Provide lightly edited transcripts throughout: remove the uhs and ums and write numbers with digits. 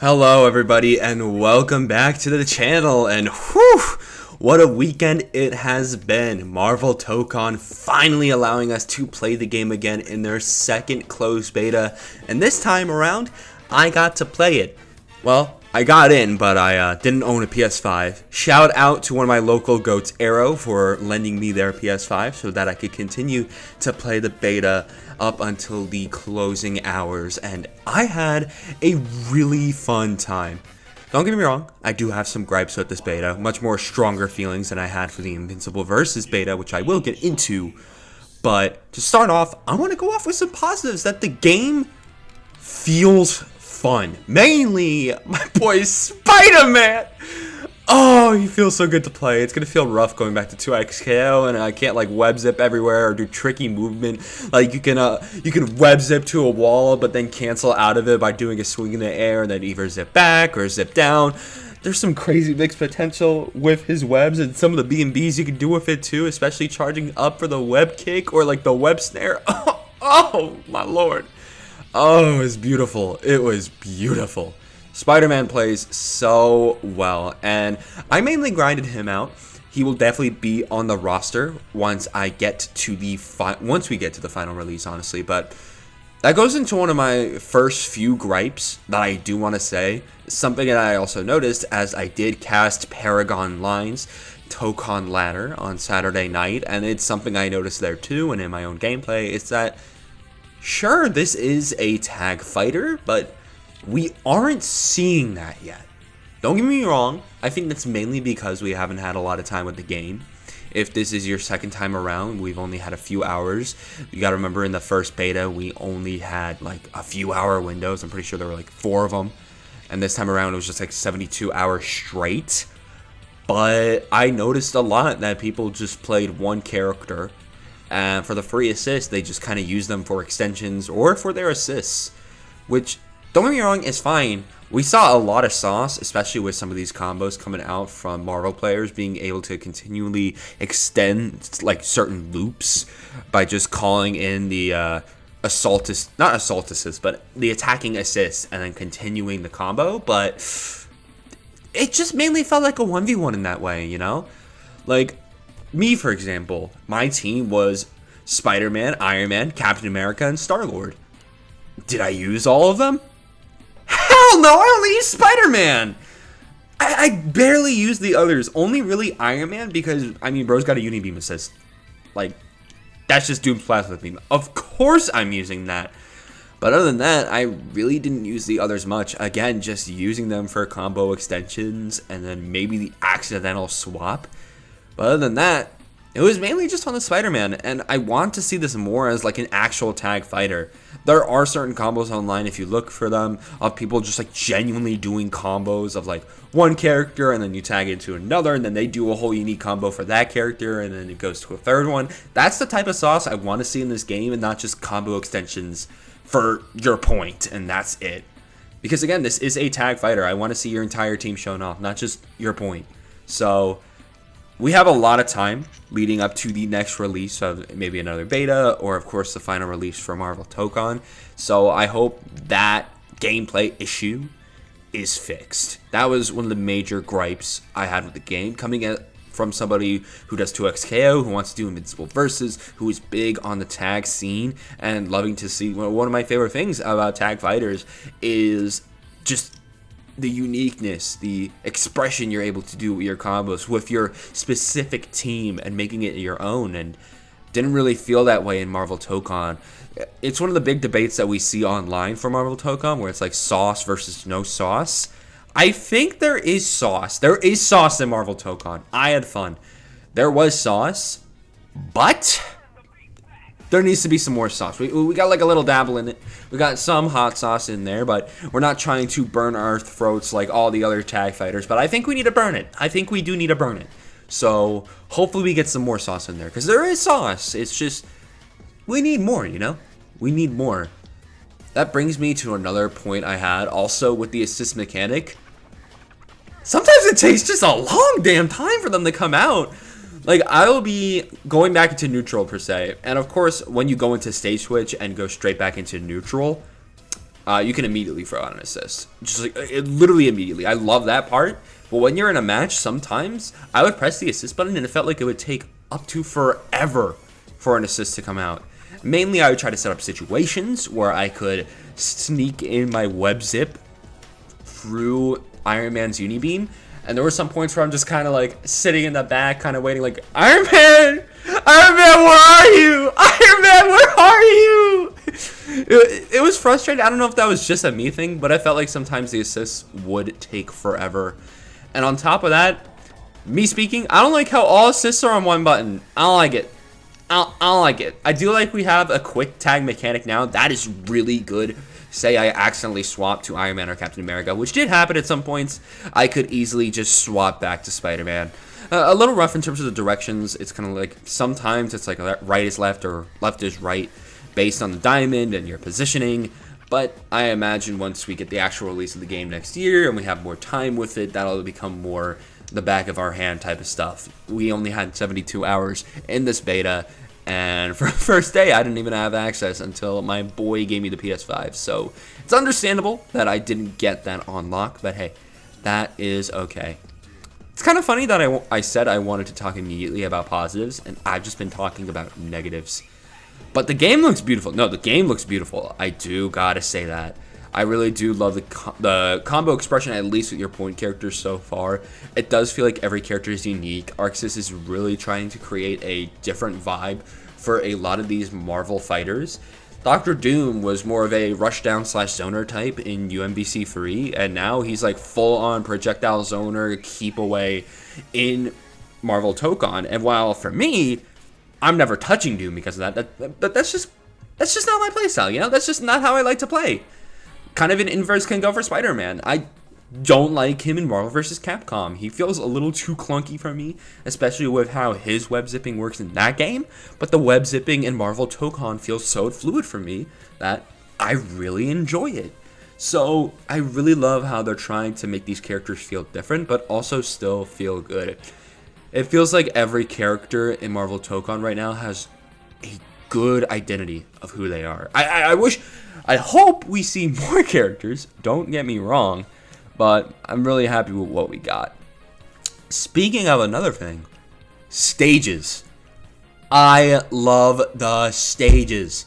Hello everybody and welcome back to the channel, and whew, what a weekend it has been. Marvel TOKON finally allowing us to play the game again in their second closed beta, and this time around I got to play it. Well, I got in, but I didn't own a PS5. Shout out to one of my local goats, Arrow, for lending me their PS5 so that I could continue to play the beta up until the closing hours, and I had a really fun time. Don't get me wrong, I do have some gripes with this beta, much more stronger feelings than I had for the Invincible Versus beta, which I will get into. But to start off, I want to go off with some positives that the game feels fun. Mainly, my boy Spider-Man! Oh, he feels so good to play. It's gonna feel rough going back to 2XKO, and I can't like web zip everywhere or do tricky movement. Like you can web zip to a wall, but then cancel out of it by doing a swing in the air and then either zip back or zip down. There's some crazy mixed potential with his webs, and some of the B&Bs you can do with it too, especially charging up for the web kick or like the web snare. Oh my lord. Oh, it's beautiful. It was beautiful. Spider-Man plays so well, and I mainly grinded him out. He will definitely be on the roster once we get to the final release, honestly. But that goes into one of my first few gripes that I do want to say. Something that I also noticed as I did cast Paragon Lines Tokon Ladder on Saturday night, and it's something I noticed there too and in my own gameplay, is that sure, this is a tag fighter, but we aren't seeing that yet. Don't get me wrong, I think that's mainly because we haven't had a lot of time with the game. If this is your second time around, we've only had a few hours. You gotta remember, in the first beta, we only had like a few hour windows. I'm pretty sure there were like 4 of them. And this time around, it was just like 72 hours straight. But I noticed a lot that people just played one character, and for the free assists, they just kind of use them for extensions or for their assists, which, don't get me wrong, it's fine. We saw a lot of sauce, especially with some of these combos coming out from Marvel players being able to continually extend like certain loops by just calling in the not assault assist, but the attacking assist and then continuing the combo. But it just mainly felt like a 1v1 in that way, you know? Like, me, for example, my team was Spider-Man, Iron Man, Captain America, and Star-Lord. Did I use all of them? Hell no, I only use Spider-Man! I barely use the others. Only really Iron Man because, I mean, bro's got a Unibeam assist. Like, that's just Doom's Plasma Beam. Of course I'm using that. But other than that, I really didn't use the others much. Again, just using them for combo extensions and then maybe the accidental swap. But other than that, it was mainly just on the Spider-Man, and I want to see this more as like an actual tag fighter. There are certain combos online, if you look for them, of people just like genuinely doing combos of like one character and then you tag into another and then they do a whole unique combo for that character and then it goes to a third one. That's the type of sauce I want to see in this game, and not just combo extensions for your point and that's it. Because again, this is a tag fighter. I want to see your entire team shown off, not just your point. So we have a lot of time leading up to the next release of maybe another beta, or of course the final release for Marvel TOKON. So I hope that gameplay issue is fixed. That was one of the major gripes I had with the game, coming from somebody who does 2XKO, who wants to do Invincible Versus, who is big on the tag scene, and loving to see, one of my favorite things about tag fighters is just the uniqueness, the expression you're able to do with your combos with your specific team and making it your own, and didn't really feel that way in Marvel TOKON. It's one of the big debates that we see online for Marvel TOKON, where it's like sauce versus no sauce. I think there is sauce. There is sauce in Marvel TOKON. I had fun. There was sauce, but there needs to be some more sauce. We got like a little dabble in it. We got some hot sauce in there, but we're not trying to burn our throats like all the other tag fighters. But I think we need to burn it. I think we do need to burn it. So hopefully we get some more sauce in there, because there is sauce. It's just, we need more, you know? We need more. That brings me to another point I had also with the assist mechanic. Sometimes it takes just a long damn time for them to come out. Like, I'll be going back into neutral per se, and of course when you go into stage switch and go straight back into neutral, you can immediately throw out an assist. Just like literally immediately. I love that part. But when you're in a match, sometimes I would press the assist button and it felt like it would take up to forever for an assist to come out. Mainly, I would try to set up situations where I could sneak in my web zip through Iron Man's Unibeam. And there were some points where I'm just kind of like sitting in the back, kind of waiting like, Iron Man, where are you? Iron Man, where are you? It was frustrating. I don't know if that was just a me thing, but I felt like sometimes the assists would take forever. And on top of that, me speaking, I don't like how all assists are on one button. I don't like it. I don't like it. I do like we have a quick tag mechanic now. That is really good. Say I accidentally swapped to Iron Man or Captain America, which did happen at some points. I could easily just swap back to Spider-Man. A little rough in terms of the directions. It's kind of like sometimes it's like right is left or left is right based on the diamond and your positioning. But I imagine once we get the actual release of the game next year and we have more time with it, that'll become more the back of our hand type of stuff. We only had 72 hours in this beta, and for the first day, I didn't even have access until my boy gave me the PS5. So it's understandable that I didn't get that on lock, but hey, that is okay. It's kind of funny that I said I wanted to talk immediately about positives, and I've just been talking about negatives. But the game looks beautiful. No, the game looks beautiful. I do gotta say that. I really do love the combo expression, at least with your point characters so far. It does feel like every character is unique. Arxis is really trying to create a different vibe for a lot of these Marvel fighters. Doctor Doom was more of a rushdown / zoner type in UMBC 3, and now he's like full-on projectile zoner, keep away in Marvel TOKON. And while for me, I'm never touching Doom because of that, that's just not my playstyle, you know? That's just not how I like to play. Kind of an inverse can go for Spider-Man. I don't like him in Marvel vs. Capcom. He feels a little too clunky for me, especially with how his web zipping works in that game. But the web zipping in Marvel TOKON feels so fluid for me that I really enjoy it. So I really love how they're trying to make these characters feel different, but also still feel good. It feels like every character in Marvel TOKON right now has a good identity of who they are. I hope we see more characters, don't get me wrong, but I'm really happy with what we got. Speaking of another thing, stages. I love the stages.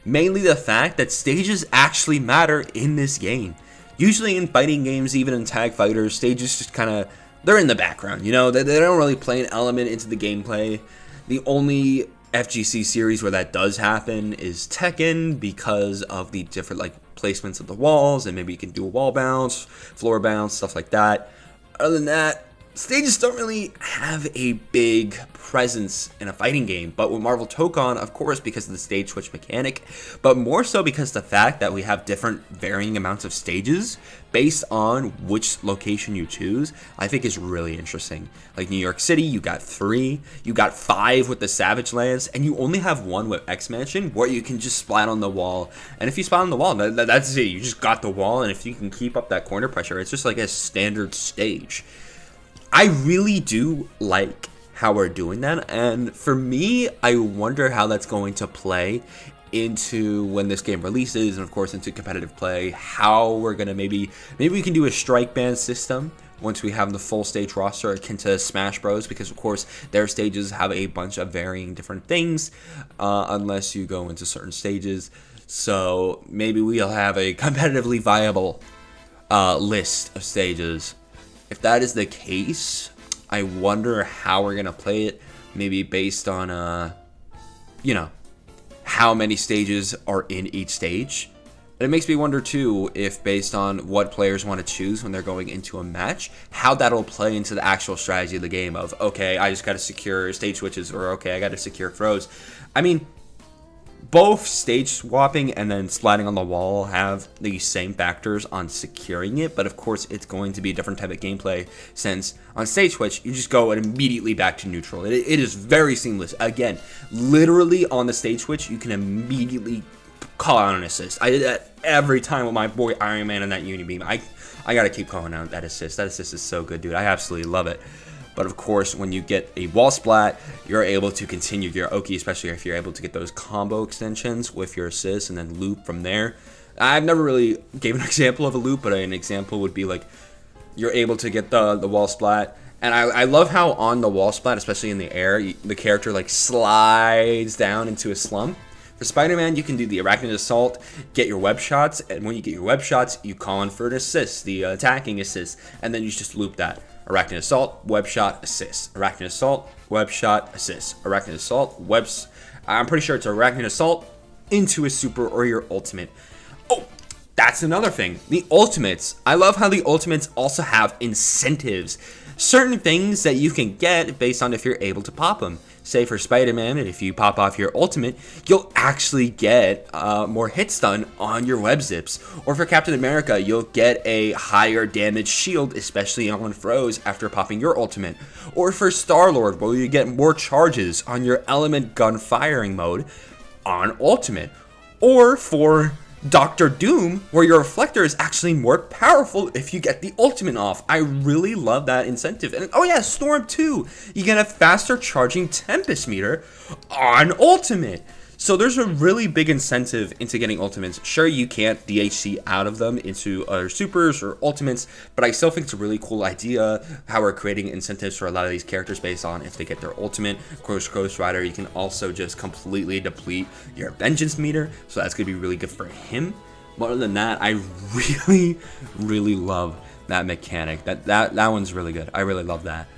Mainly the fact that stages actually matter in this game. Usually in fighting games, even in tag fighters, stages just kind of, they're in the background, you know? They don't really play an element into the gameplay. The only FGC series where that does happen is Tekken because of the different like placements of the walls, and maybe you can do a wall bounce, floor bounce, stuff like that. Other than that, stages don't really have a big presence in a fighting game, but with Marvel TOKON, of course, because of the stage switch mechanic, but more so because the fact that we have different varying amounts of stages based on which location you choose, I think is really interesting. Like New York City, you got 3, you got 5 with the Savage Lands, and you only have 1 with X Mansion, where you can just splat on the wall. And if you splat on the wall, that's it. You just got the wall, and if you can keep up that corner pressure, it's just like a standard stage. I really do like how we're doing that, and for me, I wonder how that's going to play into when this game releases, and of course into competitive play, how we're gonna maybe we can do a strike ban system once we have the full stage roster akin to Smash Bros, because of course their stages have a bunch of varying different things unless you go into certain stages. So maybe we'll have a competitively viable list of stages. If that is the case, I wonder how we're gonna play it, maybe based on you know, how many stages are in each stage. And it makes me wonder too, if based on what players want to choose when they're going into a match, how that'll play into the actual strategy of the game of, okay, I just got to secure stage switches, or okay, I got to secure throws. I mean, both stage swapping and then sliding on the wall have the same factors on securing it, but of course it's going to be a different type of gameplay, since on stage switch you just go immediately back to neutral. It is very seamless. Again, literally on the stage switch you can immediately call out an assist. I did that every time with my boy Iron Man and that Unibeam. I gotta keep calling out that assist. That assist is so good, dude. I absolutely love it. But of course, when you get a wall splat, you're able to continue your Oki, especially if you're able to get those combo extensions with your assist and then loop from there. I've never really gave an example of a loop, but an example would be like you're able to get the wall splat. And I love how on the wall splat, especially in the air, the character like slides down into a slump. For Spider-Man, you can do the Arachnid Assault, get your web shots, and when you get your web shots, you call in for an assist, the attacking assist, and then you just loop that. Arachnid Assault, web shot, assist. Arachnid Assault, web shot, assist. Arachnid Assault, I'm pretty sure it's Arachnid Assault into a super or your ultimate. Oh, that's another thing. The ultimates. I love how the ultimates also have incentives. Certain things that you can get based on if you're able to pop them. Say for Spider-Man, if you pop off your ultimate, you'll actually get more hit stun on your web zips. Or for Captain America, you'll get a higher damage shield, especially on throws after popping your ultimate. Or for Star-Lord, where you get more charges on your element gun firing mode on ultimate. Or for Doctor Doom, where your reflector is actually more powerful if you get the ultimate off. I really love that incentive. And oh yeah, Storm 2, you get a faster charging Tempest meter on ultimate. So there's a really big incentive into getting ultimates. Sure, you can't DHC out of them into other supers or ultimates, but I still think it's a really cool idea how we're creating incentives for a lot of these characters based on if they get their ultimate. Of course, Ghost Rider, you can also just completely deplete your vengeance meter, so that's going to be really good for him. But other than that, I really love that mechanic. That one's really good. I really love that.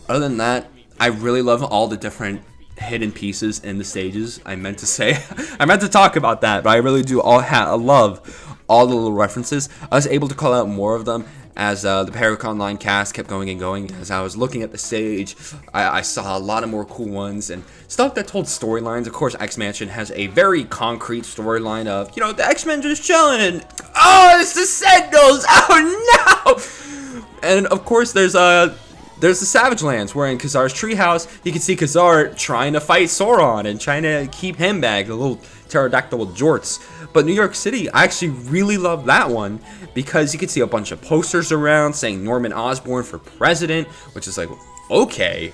Other than that, I really love all the different hidden pieces in the stages. I meant to talk about that, but I really do I love all the little references. I was able to call out more of them as the Paragon Line cast kept going and going. As I was looking at the stage, I saw a lot of more cool ones and stuff that told storylines. Of course, X-Mansion has a very concrete storyline of, you know, the X-Men just chilling and, oh, it's the Sentinels, oh no! And of course, there's the Savage Lands, where in Khazar's treehouse, you can see Khazar trying to fight Sauron and trying to keep him back, the little pterodactyl jorts. But New York City, I actually really love that one because you can see a bunch of posters around saying Norman Osborn for president, which is like, okay,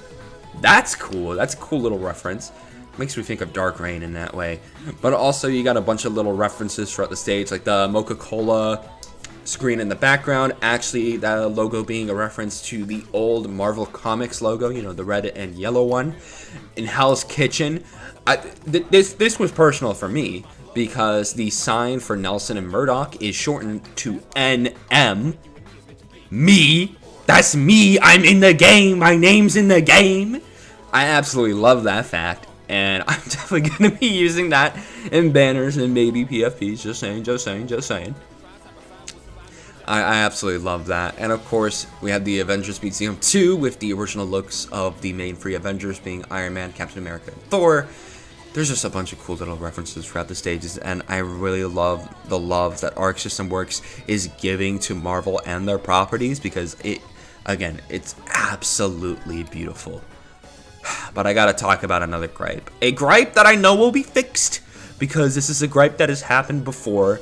that's cool. That's a cool little reference. Makes me think of Dark Reign in that way. But also, you got a bunch of little references throughout the stage, like the Mocha-Cola screen in the background, actually that logo being a reference to the old Marvel Comics logo, you know, the red and yellow one. In Hell's Kitchen, this was personal for me because the sign for Nelson and Murdoch is shortened to NM. Me, that's me, I'm in the game, my name's in the game. I absolutely love that fact, and I'm definitely going to be using that in banners and maybe PFPs, just saying. I absolutely love that. And of course, we had the Avengers Museum 2 with the original looks of the main three Avengers being Iron Man, Captain America, and Thor. There's just a bunch of cool little references throughout the stages, and I really love the love that Arc System Works is giving to Marvel and their properties because it's absolutely beautiful. But I gotta talk about another gripe. A gripe that I know will be fixed because this is a gripe that has happened before.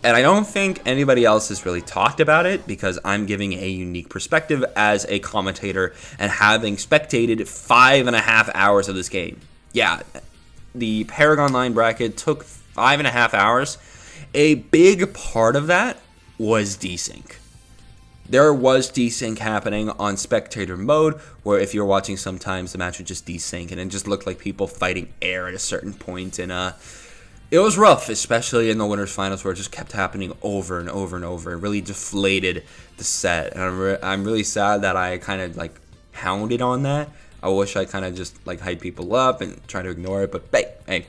And I don't think anybody else has really talked about it because I'm giving a unique perspective as a commentator and having spectated 5.5 hours of this game. Yeah, the Paragon Line bracket took 5.5 hours. A big part of that was desync. There was desync happening on spectator mode where if you're watching sometimes the match would just desync and it just looked like people fighting air at a certain point and it was rough, especially in the winners finals where it just kept happening over and over and over. It really deflated the set. And I'm really sad that I kind of like hounded on that. I wish I kind of just like hype people up and try to ignore it. But hey,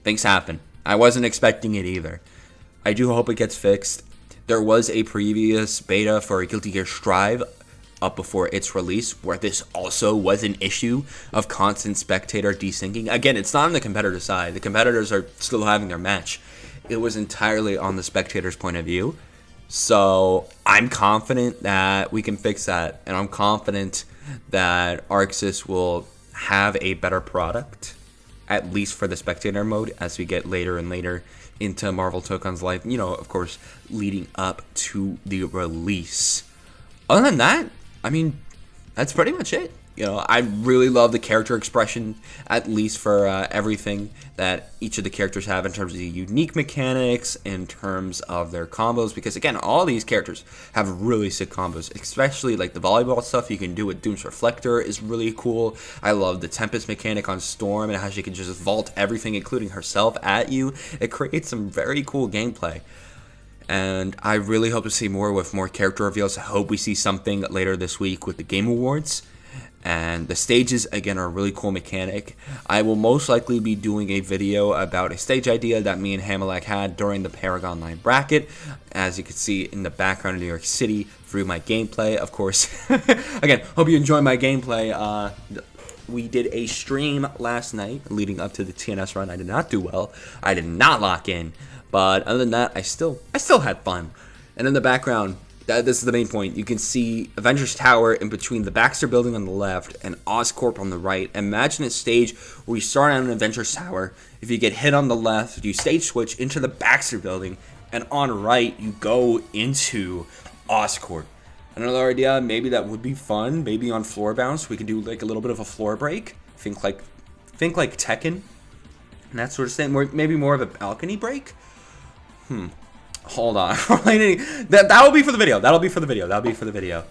things happen. I wasn't expecting it either. I do hope it gets fixed. There was a previous beta for Guilty Gear Strive up before its release where this also was an issue of constant spectator desyncing. Again, it's not on the competitor side. The competitors are still having their match. It was entirely on the spectator's point of view. So I'm confident that we can fix that, and I'm confident that ArcSys will have a better product, at least for the spectator mode, as we get later and later into Marvel Tokon's life, you know, of course, leading up to the release. Other than that, I mean, that's pretty much it. You know, I really love the character expression, at least for everything that each of the characters have in terms of the unique mechanics, in terms of their combos, because again, all these characters have really sick combos, especially like the volleyball stuff you can do with Doom's Reflector is really cool. I love the Tempest mechanic on Storm and how she can just vault everything, including herself, at you. It creates some very cool gameplay. And I really hope to see more with more character reveals. I hope we see something later this week with the Game Awards. And the stages, again, are a really cool mechanic. I will most likely be doing a video about a stage idea that me and Hamelak had during the Paragon Line bracket. As you can see in the background of New York City through my gameplay, of course. Again, hope you enjoy my gameplay. We did a stream last night leading up to the TNS run. I did not do well. I did not lock in. But other than that, I still had fun. And in the background, this is the main point. You can see Avengers Tower in between the Baxter building on the left and Oscorp on the right. Imagine a stage where you start on an Avengers Tower. If you get hit on the left, you stage switch into the Baxter building, and on right, you go into Oscorp. Another idea, maybe that would be fun. Maybe on floor bounce, we could do like a little bit of a floor break. Think like Tekken, and that sort of thing. Maybe more of a balcony break. Hold on. that will be for the video. That'll be for the video.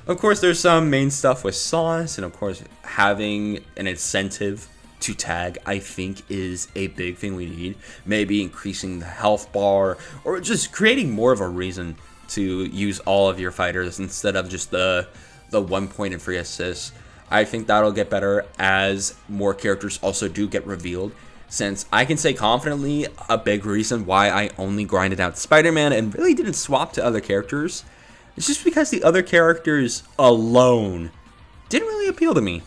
Of course, there's some main stuff with Sauce, and of course, having an incentive to tag, I think, is a big thing we need. Maybe increasing the health bar, or just creating more of a reason to use all of your fighters instead of just the 1 point and free assists. I think that'll get better as more characters also do get revealed. Since I can say confidently a big reason why I only grinded out Spider-Man and really didn't swap to other characters, it's just because the other characters alone didn't really appeal to me.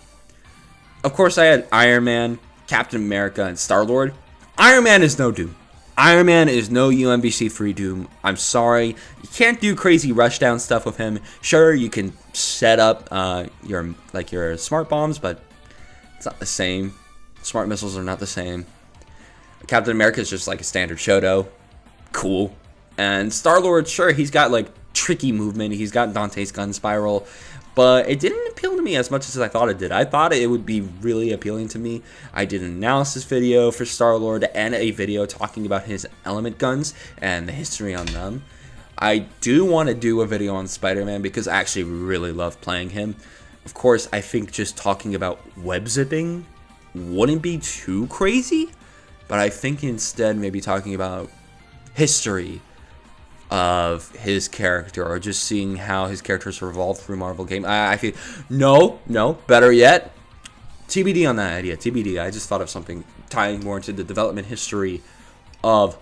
Of course, I had Iron Man, Captain America, and Star-Lord. Iron Man is no Doom. Iron Man is no UMBC free Doom. I'm sorry. You can't do crazy rushdown stuff with him. Sure, you can set up your smart bombs, but it's not the same. Smart missiles are not the same. Captain America is just like a standard Shoto. Cool. And Star-Lord, sure, he's got like tricky movement. He's got Dante's gun spiral. But it didn't appeal to me as much as I thought it did. I thought it would be really appealing to me. I did an analysis video for Star-Lord and a video talking about his element guns and the history on them. I do want to do a video on Spider-Man because I actually really love playing him. Of course, I think just talking about web zipping wouldn't be too crazy, but I think instead maybe talking about history of his character, or just seeing how his characters evolved through Marvel game. I feel no, better yet, TBD on that idea. TBD. I just thought of something tying more into the development history of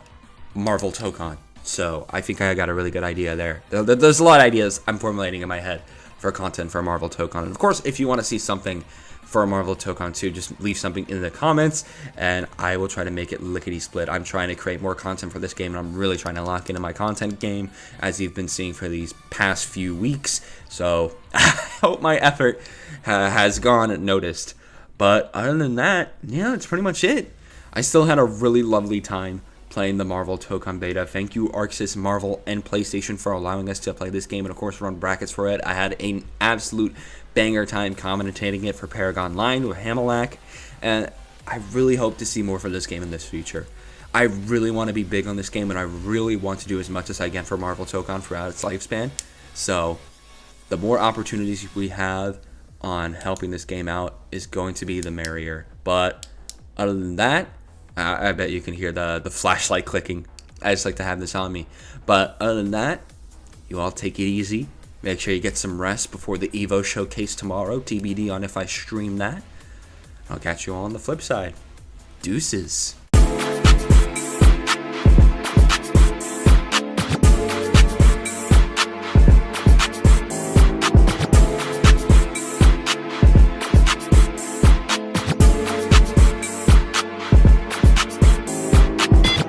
Marvel TOKON. So I think I got a really good idea there. There's a lot of ideas I'm formulating in my head for content for Marvel TOKON. And of course, if you want to see something for Marvel TOKON 2, just leave something in the comments, and I will try to make it lickety-split. I'm trying to create more content for this game, and I'm really trying to lock into my content game, as you've been seeing for these past few weeks. So I hope my effort has gone noticed. But other than that, yeah, that's pretty much it. I still had a really lovely time playing the Marvel TOKON Beta. Thank you, Arxis, Marvel, and PlayStation for allowing us to play this game, and of course run brackets for it. I had an absolute banger time commentating it for Paragon Line with Hamelak, and I really hope to see more for this game in this future. I really want to be big on this game, and I really want to do as much as I can for Marvel TOKON throughout its lifespan. So the more opportunities we have on helping this game out is going to be the merrier. But other than that, I bet you can hear the flashlight clicking. I just like to have this on me. But other than that, you all take it easy. Make sure you get some rest before the Evo showcase tomorrow. TBD on if I stream that. I'll catch you all on the flip side. Deuces.